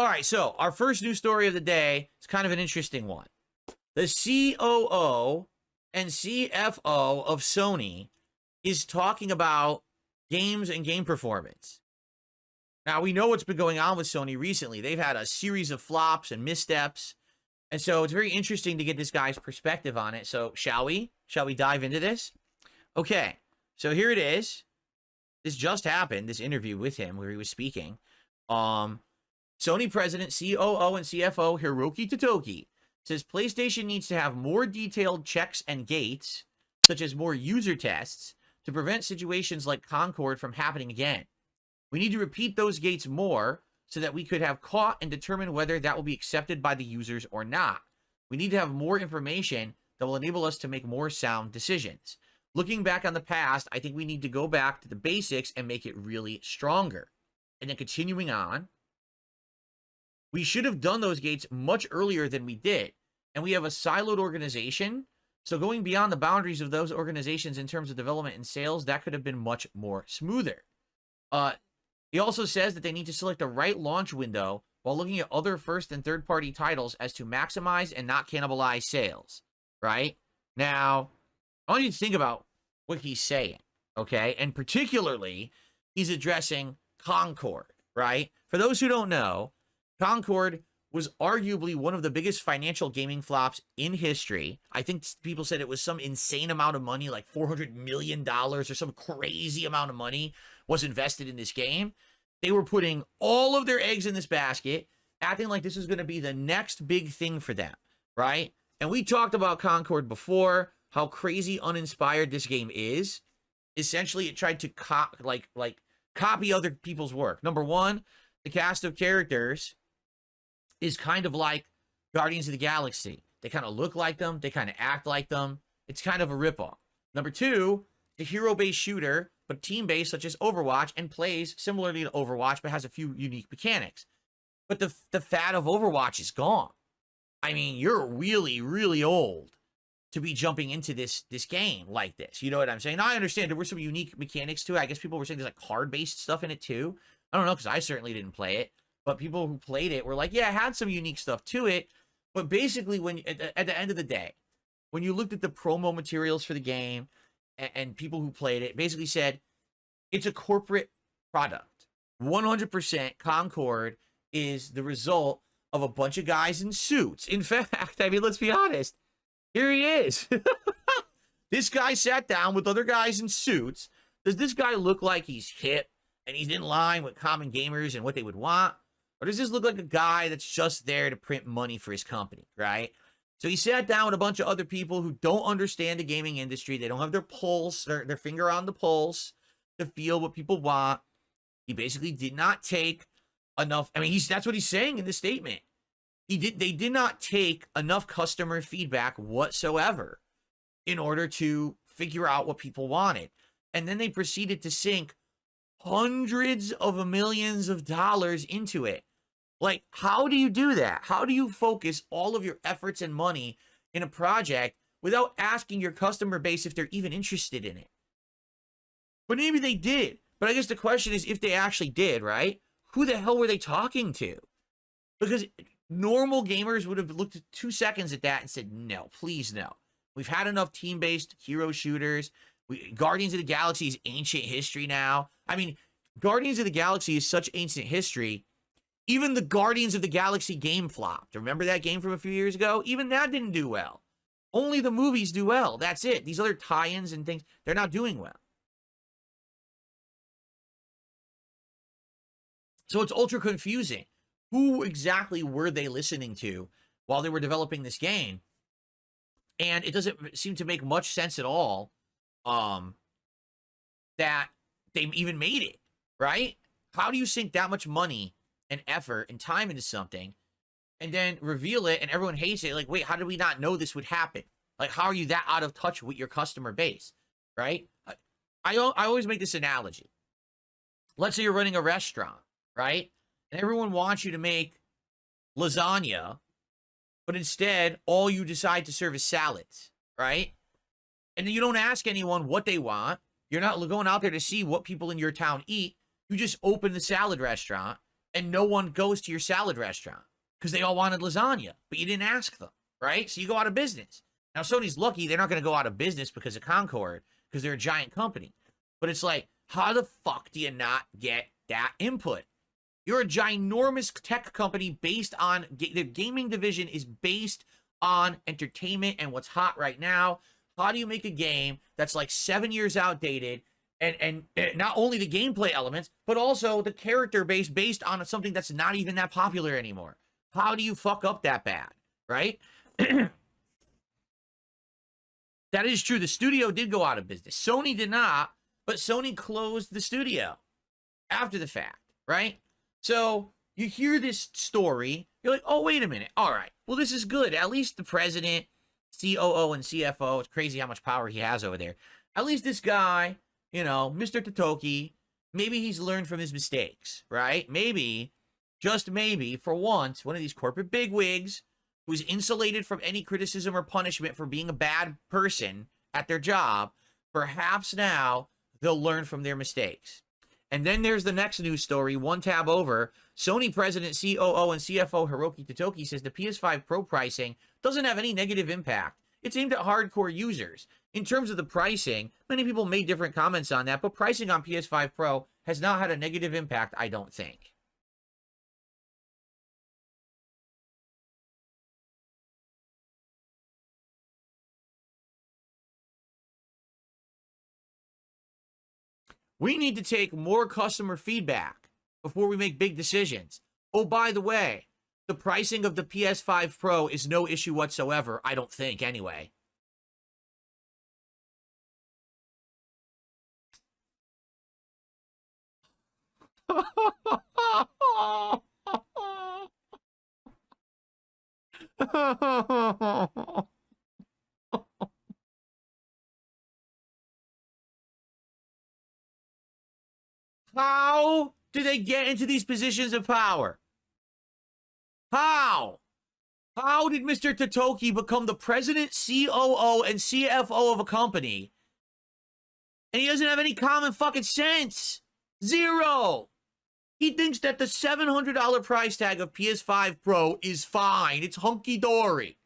All right, so our first news story of the day is kind of an interesting one. The COO and CFO of Sony is talking about games and game performance. Now, we know what's been going on with Sony recently. They've had a series of flops and missteps. And so it's very interesting to get this guy's perspective on it. So shall we? Shall we dive into this? Okay, so here it is. This just happened, this interview with him where he was speaking. Sony President, COO, and CFO Hiroki Totoki says PlayStation needs to have more detailed checks and gates, such as more user tests, to prevent situations like Concord from happening again. We need to repeat those gates more so that we could have caught and determine whether that will be accepted by the users or not. We need to have more information that will enable us to make more sound decisions. Looking back on the past, I think we need to go back to the basics and make it really stronger. And then continuing on, we should have done those gates much earlier than we did. And we have a siloed organization. So going beyond the boundaries of those organizations in terms of development and sales, that could have been much more smoother. He also says that they need to select the right launch window while looking at other first and third party titles as to maximize and not cannibalize sales, right? Now, I want you to think about what he's saying, okay? And particularly, he's addressing Concord, right? For those who don't know, Concord was arguably one of the biggest financial gaming flops in history. I think people said it was some insane amount of money, like $400 million or some crazy amount of money was invested in this game. They were putting all of their eggs in this basket, acting like this was going to be the next big thing for them, right? And we talked about Concord before, how crazy uninspired this game is. Essentially, it tried to copy other people's work. Number one, the cast of characters is kind of like Guardians of the Galaxy. They kind of look like them. They kind of act like them. It's kind of a ripoff. Number two, the hero-based shooter, but team-based, such as Overwatch, and plays similarly to Overwatch, but has a few unique mechanics. But the fad of Overwatch is gone. I mean, you're really, really old to be jumping into this game like this. You know what I'm saying? Now, I understand there were some unique mechanics to it. I guess people were saying there's like card-based stuff in it too. I don't know, because I certainly didn't play it. But people who played it were like, yeah, it had some unique stuff to it. But basically, when at the end of the day, when you looked at the promo materials for the game and people who played it, basically said, it's a corporate product. 100% Concord is the result of a bunch of guys in suits. In fact, I mean, let's be honest. Here he is. This guy sat down with other guys in suits. Does this guy look like he's hip and he's in line with common gamers and what they would want? Or does this look like a guy that's just there to print money for his company, right? So he sat down with a bunch of other people who don't understand the gaming industry. They don't have their pulse, their finger on the pulse to feel what people want. He basically did not take enough. I mean, that's what he's saying in this statement. They did not take enough customer feedback whatsoever in order to figure out what people wanted. And then they proceeded to sink hundreds of millions of dollars into it. Like, how do you do that? How do you focus all of your efforts and money in a project without asking your customer base if they're even interested in it? But maybe they did. But I guess the question is, if they actually did, right? Who the hell were they talking to? Because normal gamers would have looked at 2 seconds at that and said, no, please no. We've had enough team-based hero shooters. Guardians of the Galaxy is ancient history now. I mean, Guardians of the Galaxy is such ancient history. Even the Guardians of the Galaxy game flopped. Remember that game from a few years ago? Even that didn't do well. Only the movies do well. That's it. These other tie-ins and things, they're not doing well. So it's ultra confusing. Who exactly were they listening to while they were developing this game? And it doesn't seem to make much sense at all that they even made it, right? How do you sink that much money and effort and time into something and then reveal it and everyone hates it? Like, wait, how did we not know this would happen? Like, how are you that out of touch with your customer base, right? I always make this analogy. Let's say you're running a restaurant, right? And everyone wants you to make lasagna, but instead, all you decide to serve is salads, right? And then you don't ask anyone what they want. You're not going out there to see what people in your town eat. You just open the salad restaurant, and no one goes to your salad restaurant because they all wanted lasagna, but you didn't ask them, right? So you go out of business. Now, Sony's lucky they're not going to go out of business because of Concord, because they're a giant company. But it's like, how the fuck do you not get that input? You're a ginormous tech company based on, the gaming division is based on entertainment and what's hot right now. How do you make a game that's like 7 years outdated, and not only the gameplay elements, but also the character base based on something that's not even that popular anymore? How do you fuck up that bad, right? That is true. The studio did go out of business. Sony did not, but Sony closed the studio after the fact, right? So you hear this story, you're like, oh, wait a minute. All right, well, this is good. At least the president, COO, and CFO, it's crazy how much power he has over there. At least this guy, you know, Mr. Totoki, maybe he's learned from his mistakes, right? Maybe, just maybe, for once, one of these corporate bigwigs who's insulated from any criticism or punishment for being a bad person at their job, perhaps now they'll learn from their mistakes. And then there's the next news story, one tab over. Sony President, COO, and CFO Hiroki Totoki says the PS5 Pro pricing doesn't have any negative impact. It's aimed at hardcore users. In terms of the pricing, many people made different comments on that, but pricing on PS5 Pro has not had a negative impact, I don't think. We need to take more customer feedback before we make big decisions. Oh, by the way, the pricing of the PS5 Pro is no issue whatsoever, I don't think, anyway. How do they get into these positions of power? How? How did Mr. Totoki become the president, COO, and CFO of a company, and he doesn't have any common fucking sense? Zero. He thinks that the $700 price tag of PS5 Pro is fine. It's hunky-dory.